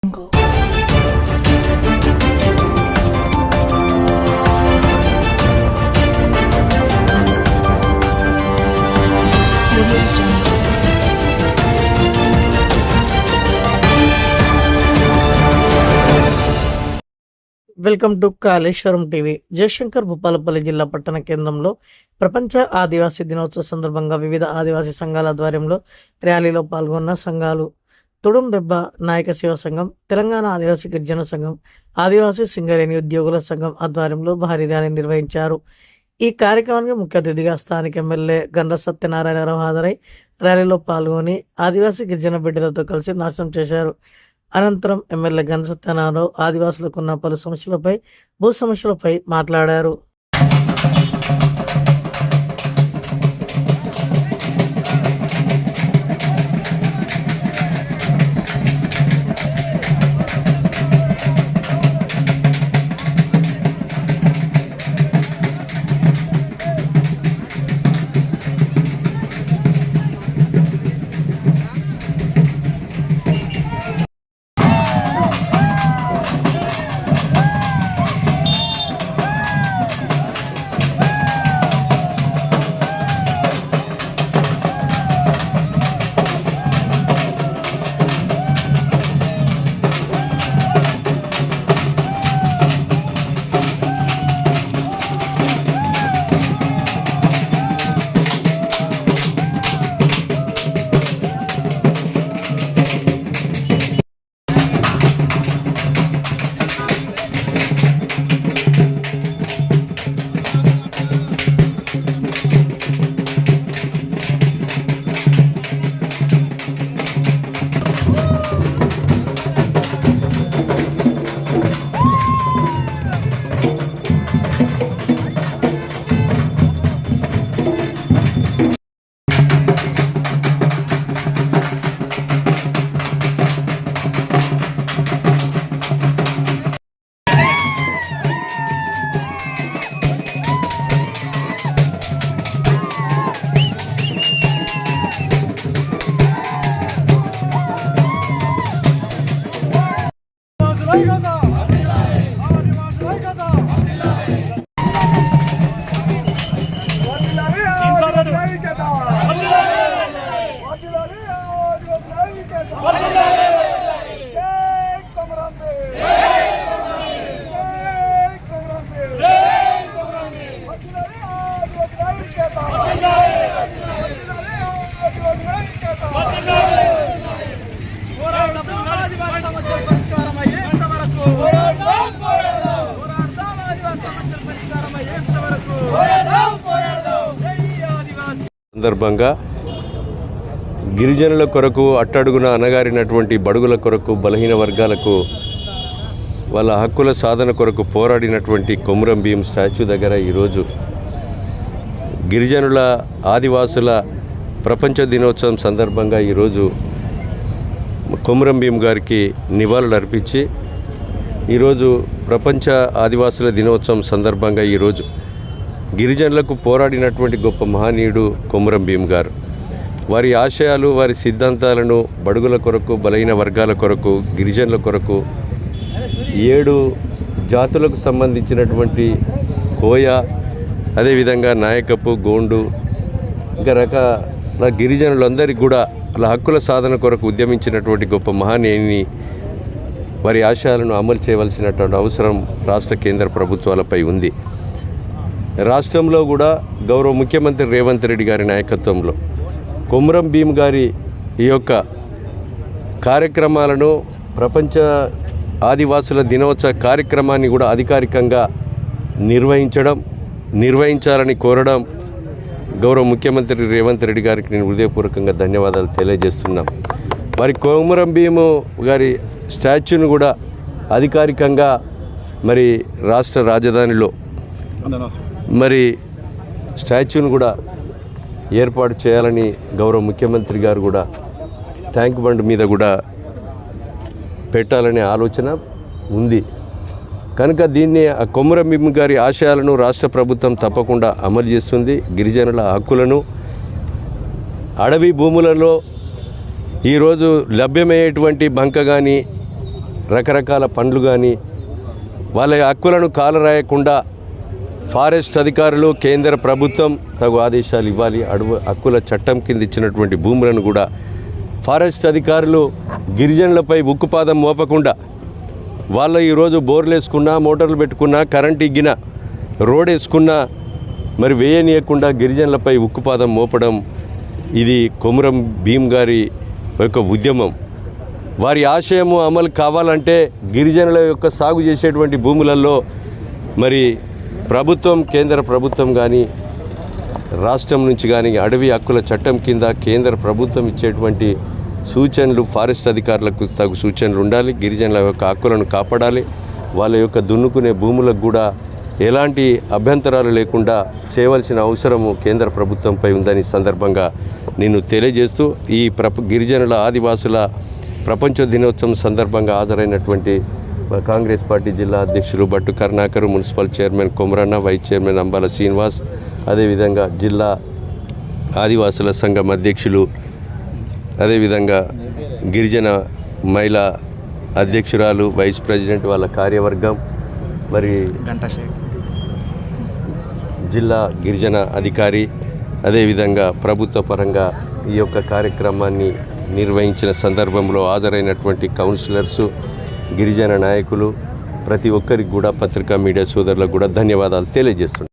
Welcome to Kaleshwaram TV. Jayashankar Bhupalpally జిల్లా పట్టణ కేంద్రంలో ప్రపంచ ఆదివాసీ దినోత్సవ సందర్భంగా వివిధ ఆదివాసీ సంఘాల ఆధ్వర్యంలో ర్యాలీలో పాల్గొన్న సంఘాలు తుడుం దెబ్బ నాయక శివ సంఘం, తెలంగాణ ఆదివాసీ గిరిజన సంఘం, ఆదివాసీ సింగరేణి ఉద్యోగుల సంఘం ఆధ్వర్యంలో భారీ ర్యాలీ నిర్వహించారు. ఈ కార్యక్రమానికి ముఖ్య అతిథిగా స్థానిక ఎమ్మెల్యే గండ్ర సత్యనారాయణరావు హాజరై ర్యాలీలో పాల్గొని ఆదివాసీ గిరిజన బిడ్డలతో కలిసి నాశనం చేశారు. అనంతరం ఎమ్మెల్యే గండ్ర సత్యనారాయణరావు ఆదివాసులకు ఉన్న పలు సమస్యలపై, భూ సమస్యలపై మాట్లాడారు. సందర్భంగా గిరిజనుల కొరకు, అట్టడుగున అణగారినటువంటి బడుగుల కొరకు, బలహీన వర్గాలకు వాళ్ళ హక్కుల సాధన కొరకు పోరాడినటువంటి కొమురం భీం స్టాచ్యూ దగ్గర ఈరోజు గిరిజనుల ఆదివాసుల ప్రపంచ దినోత్సవం సందర్భంగా ఈరోజు కొమురం భీం గారికి నివాళులు అర్పించి, ఈరోజు ప్రపంచ ఆదివాసుల దినోత్సవం సందర్భంగా ఈరోజు గిరిజనులకు పోరాడినటువంటి గొప్ప మహనీయుడు కొమురం భీం గారు. వారి ఆశయాలు, వారి సిద్ధాంతాలను బడుగుల కొరకు, బలహీన వర్గాల కొరకు, గిరిజనుల కొరకు 7 జాతులకు సంబంధించినటువంటి కోయ, అదేవిధంగా నాయకపు, గోండు, ఇంకా రకాల గిరిజనులందరికీ కూడా వాళ్ళ హక్కుల సాధన కొరకు ఉద్యమించినటువంటి గొప్ప మహనీయుని వారి ఆశయాలను అమలు చేయవలసినటువంటి అవసరం రాష్ట్ర, కేంద్ర ప్రభుత్వాలపై ఉంది. రాష్ట్రంలో కూడా గౌరవ ముఖ్యమంత్రి రేవంత్ రెడ్డి గారి నాయకత్వంలో కొమురం భీం గారి ఈ యొక్క కార్యక్రమాలను, ప్రపంచ ఆదివాసుల దినోత్సవ కార్యక్రమాన్ని కూడా అధికారికంగా నిర్వహించాలని కోరడం గౌరవ ముఖ్యమంత్రి రేవంత్ రెడ్డి గారికి నేను హృదయపూర్వకంగా ధన్యవాదాలు తెలియజేస్తున్నాం. మరి కొమురం భీం గారి స్టాచ్యూను కూడా అధికారికంగా మరి రాష్ట్ర రాజధానిలో మరి స్టాచ్యూను కూడా ఏర్పాటు చేయాలని గౌరవ ముఖ్యమంత్రి గారు కూడా ట్యాంక్ బండ్ మీద కూడా పెట్టాలనే ఆలోచన ఉంది. కనుక దీన్ని కొమురం భీం గారి ఆశయాలను రాష్ట్ర ప్రభుత్వం తప్పకుండా అమలు చేస్తుంది. గిరిజనుల హక్కులను, అడవి భూములలో ఈరోజు లభ్యమయ్యేటువంటి బంక కానీ, రకరకాల పండ్లు కానీ వాళ్ళ హక్కులను కాలరాయకుండా ఫారెస్ట్ అధికారులు కేంద్ర ప్రభుత్వం తగు ఆదేశాలు ఇవ్వాలి. అడవి హక్కుల చట్టం కింద ఇచ్చినటువంటి భూములను కూడా ఫారెస్ట్ అధికారులు గిరిజనులపై ఉక్కుపాదం మోపకుండా వాళ్ళు ఈరోజు బోర్లు వేసుకున్నా, మోటార్లు పెట్టుకున్నా, కరెంట్ ఇగ్గిన, రోడ్ వేసుకున్నా మరి వేయనీయకుండా గిరిజనులపై ఉక్కుపాదం మోపడం ఇది కొమురం భీం గారి యొక్క ఉద్యమం. వారి ఆశయము అమలు కావాలంటే గిరిజనుల యొక్క సాగు చేసేటువంటి భూములలో మరి ప్రభుత్వం, కేంద్ర ప్రభుత్వం కానీ రాష్ట్రం నుంచి కానీ అడవి హక్కుల చట్టం కింద కేంద్ర ప్రభుత్వం ఇచ్చేటువంటి సూచనలు ఫారెస్ట్ అధికారులకు తగు సూచనలు ఉండాలి. గిరిజనుల యొక్క హక్కులను కాపాడాలి. వాళ్ళ యొక్క దున్నుకునే భూములకు కూడా ఎలాంటి అభ్యంతరాలు లేకుండా చేయవలసిన అవసరము కేంద్ర ప్రభుత్వంపై ఉందని సందర్భంగా నేను తెలియజేస్తూ ఈ గిరిజనుల ఆదివాసుల ప్రపంచ దినోత్సవం సందర్భంగా హాజరైనటువంటి కాంగ్రెస్ పార్టీ జిల్లా అధ్యక్షులు Bhattu Karunakar, municipal chairman Komaranna, vice chairman Ambala Srinivas, అదేవిధంగా జిల్లా ఆదివాసుల సంఘం అధ్యక్షులు, అదేవిధంగా గిరిజన మహిళా అధ్యక్షురాలు, వైస్ ప్రెసిడెంట్, వాళ్ళ కార్యవర్గం, మరి జిల్లా గిరిజన అధికారి, అదేవిధంగా ప్రభుత్వ పరంగా ఈ యొక్క కార్యక్రమాన్ని నిర్వహించిన సందర్భంలో హాజరైనటువంటి కౌన్సిలర్సు, గిరిజన నాయకులు, ప్రతి ఒక్కరికి కూడా పత్రికా మీడియా సోదరులకు కూడా ధన్యవాదాలు తెలియజేస్తున్నాను.